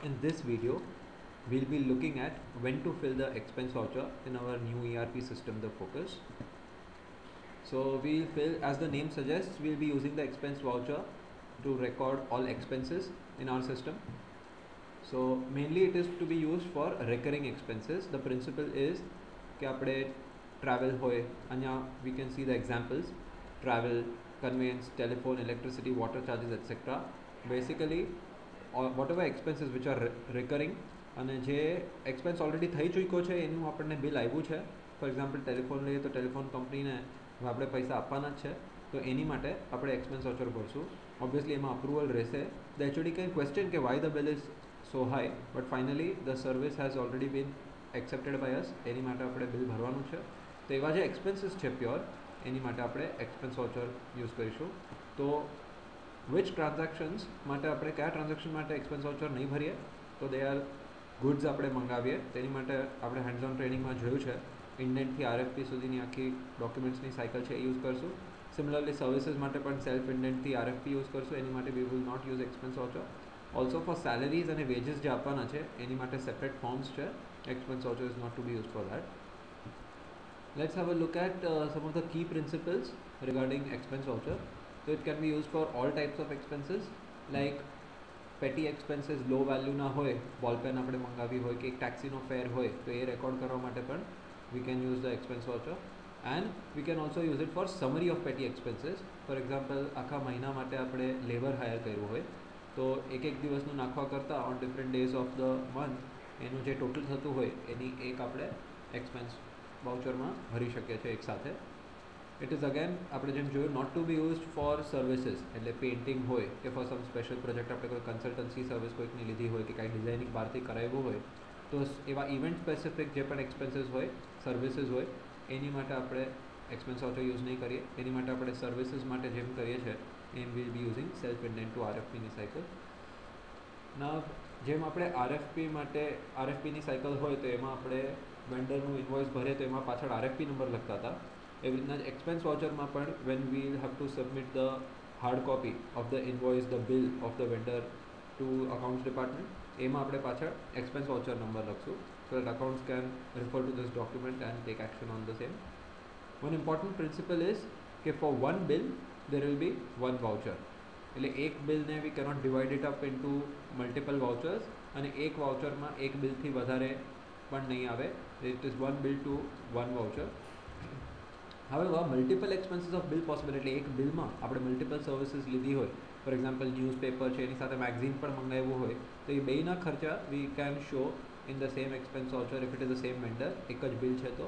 In this video, we'll be looking at when to fill the expense voucher in our new ERP system, the Focus. So we'll fill, as the name suggests, we'll be using the expense voucher to record all expenses in our system. So mainly it is to be used for recurring expenses. The principle is कि આપણે travel હોય, અહીંયા we can see the examples: travel, conveyance, telephone, electricity, water charges, etc. Basically whatever expenses which are recurring અને જે expense already થઈ ચૂક્યો છે એનું આપણને બિલ આવ્યું છે. ફોર એક્ઝામ્પલ ટેલિફોન લઈએ તો ટેલિફોન કંપનીને આપણે પૈસા આપવાના જ છે, તો એની માટે આપણે એક્સપેન્સ વાઉચર ભરશું. ઓબ્વિયસલી એમાં અપ્રુવલ રહેશે. ધ એચઓડી કેન ક્વેશ્ચન કે why the bill is so high, but finally the service has already been accepted by us, એની માટે આપણે બિલ ભરવાનું છે. તો એવા જે એક્સપેન્સીસ છે પ્યોર, એની માટે આપણે એક્સપેન્સ વાઉચર યુઝ કરીશું. તો વિચ ટ્રાન્ઝેક્શન્સ માટે આપણે કયા ટ્રાન્ઝેક્શન માટે એક્સપેન્સ વાઉચર નહીં ભરીએ? તો દે આર ગુડ્સ આપણે મંગાવીએ તેની માટે આપણે હેન્ડ્સ ઓન ટ્રેનિંગમાં જોયું છે. ઇન્ડેન્ટથી આરએફપી સુધીની આખી ડોક્યુમેન્ટ્સની સાયકલ છે એ યુઝ કરશું. સિમિલરલી સર્વિસીસ માટે પણ સેલ્ફ ઇન્ડેન્ટથી આરએફપી યુઝ કરશું, એની માટે we will not use expense voucher. Also for salaries અને વેજીસ જે આપવાના છે એની માટે સેપરેટ ફોર્મ્સ છે. Expense voucher is not to be use for that. Let's have a look at some of the key principles regarding expense voucher. So it can be used for all types of expenses, like પેટી expenses લો વેલ્યુના હોય, ball pen આપણે મંગાવી હોય કે એક ટેક્સીનો ફેર હોય તો એ record કરવા માટે પણ we can use the expense voucher. And we can also use it for summary of petty expenses. For example આખા મહિના માટે આપણે લેબર હાયર કર્યું હોય તો એક દિવસનું નાખવા કરતાં on different days of the month એનું જે ટોટલ થતું હોય એની એક આપણે એક્સપેન્સ વાઉચરમાં ભરી શકીએ છીએ એકસાથે. ઇટ ઇઝ અગેન આપણે જેમ જોયું not to be used for services, એટલે પેઇન્ટિંગ હોય કે ફોર સમ સ્પેશિયલ પ્રોજેક્ટ આપણે કોઈ કન્સલ્ટન્સી સર્વિસ કોઈકની લીધી હોય કે કાંઈ ડિઝાઇનિંગ બહારથી કરાવ્યું હોય તો એવા ઇવેન્ટ સ્પેસિફિક જે પણ એક્સપેન્સીસ હોય, સર્વિસીસ હોય, એની માટે આપણે એક્સપેન્સ વાઉચર યુઝ નહીં કરીએ. એની માટે આપણે સર્વિસીસ માટે જેમ કરીએ છીએ એમ will be using self indent to આરએફપીની સાયકલ. ના જેમ આપણે આરએફપી માટે આરએફપીની સાયકલ હોય તો એમાં આપણે વેન્ડરનું ઇન્વોઇસ ભરીએ તો એમાં પાછળ આરએફપી નંબર લખતા હતા. એવી રીતના જ એક્સપેન્સ વાઉચરમાં પણ when we have to submit the hard copy of the invoice, the bill of the vendor to accounts department, એમાં આપણે પાછળ એક્સપેન્સ વાઉચર નંબર લખશું so that accounts can refer to this document and take action on the same. One important principle is કે for one bill there will be one voucher. એટલે એક બિલને we cannot divide it up into multiple vouchers, અને એક વાઉચરમાં એક બિલથી વધારે પણ નહીં આવે. It is one bill to one voucher. હવે multiple expenses of bill possible, એટલે એક બિલમાં આપણે મલ્ટિપલ સર્વિસીસ લીધી હોય, ફોર એક્ઝામ્પલ ન્યૂઝપેપર છે એની સાથે મેગઝીન પણ મંગાવ્યું હોય, તો એ બેયના ખર્ચા we can show in the same expense voucher if it is the same vendor. એક જ બિલ છે તો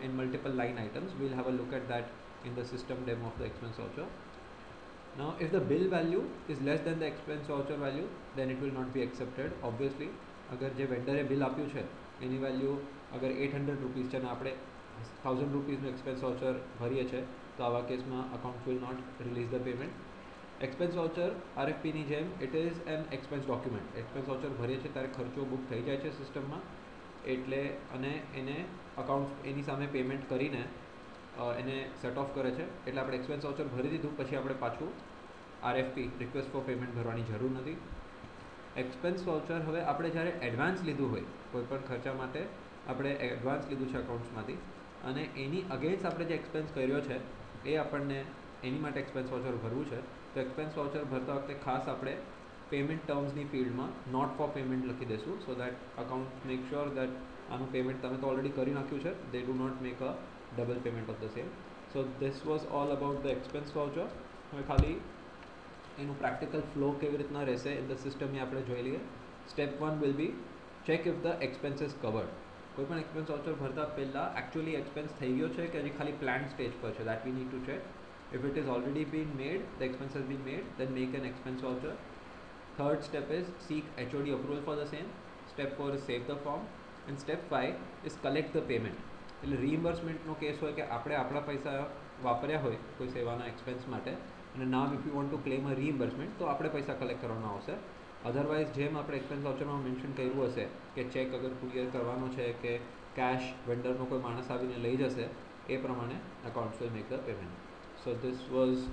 in multiple line items. We'll have a look at that in the system demo of the expense voucher. Now if the bill value is less than the expense voucher value, then it will not be accepted. Obviously અગર જે વેન્ડરે bill આપ્યું છે એની value અગર 800 rupees છે ને આપણે 1000 રૂપીસનું expense voucher ભરીએ છીએ તો આવા કેસમાં account will not release the payment. Expense voucher આરએફપીની જેમ it is an expense document. Expense voucher ભરીએ છીએ ત્યારે ખર્ચો બુક થઈ જાય છે સિસ્ટમમાં, એટલે અને એને અકાઉન્ટ એની સામે પેમેન્ટ કરીને એને સેટ ઓફ કરે છે. એટલે આપણે એક્સપેન્સ વાઉચર ભરી દીધું પછી આપણે પાછું આરએફપી રિક્વેસ્ટ ફોર પેમેન્ટ ભરવાની જરૂર નથી. એક્સપેન્સ વાઉચર હવે આપણે જ્યારે એડવાન્સ લીધું હોય, કોઈપણ ખર્ચા માટે આપણે એડવાન્સ લીધું છે અકાઉન્ટ્સમાંથી અને એની અગેન્સ્ટ આપણે જે એક્સપેન્સ કર્યો છે એ આપણને એની માટે એક્સપેન્સ વાઉચર ભરવું છે. તો એક્સપેન્સ વાઉચર ભરતા વખતે ખાસ આપણે પેમેન્ટ ટર્મ્સની ફિલ્ડમાં નોટ ફોર પેમેન્ટ લખી દઈશું so that account make sure that આનું પેમેન્ટ તમે તો ઓલરેડી કરી નાખ્યું છે, they do not make a double payment of the same. So this was all about the expense voucher. હવે ખાલી એનું પ્રેક્ટિકલ ફ્લો કેવી રીતના રહેશે ઇન ધ સિસ્ટમ એ આપણે જોઈ લઈએ. Step 1 will be check if the expense is covered. કોઈપણ એક્સપેન્સ વાઉચર ભરતા પહેલાં એકચ્યુઅલી એક્સપેન્સ થઈ ગયો છે કે હજી ખાલી પ્લાન સ્ટેજ પર છે, that we need to check. If it is already been made, the expense has been made, then make an expense voucher. Third step is seek HOD approval for the same. Step 4 is save the form. And step 5 is collect the payment. એટલે રિઇમ્બર્સમેન્ટનો case હોય કે આપણે આપણા પૈસા વાપર્યા હોય કોઈ સેવાના એક્સપેન્સ માટે અને now if you want to claim a reimbursement તો આપણે પૈસા કલેક્ટ કરવાના આવશે. અધરવાઇઝ જેમ આપણે એક્સપેન્સ વાઉચરમાં મેન્શન કર્યું હશે કે ચેક અગર કુરિયર કરવાનો છે કે કેશ વેન્ડરનો કોઈ માણસ આવીને લઈ જશે, એ પ્રમાણે accounts will make the payment. So this was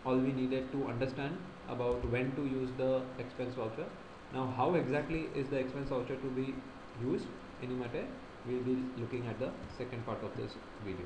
all we needed to understand about when to use the expense voucher. Now, how exactly is the expense voucher to be used in Enumatte? We'll be looking at the second part of this video.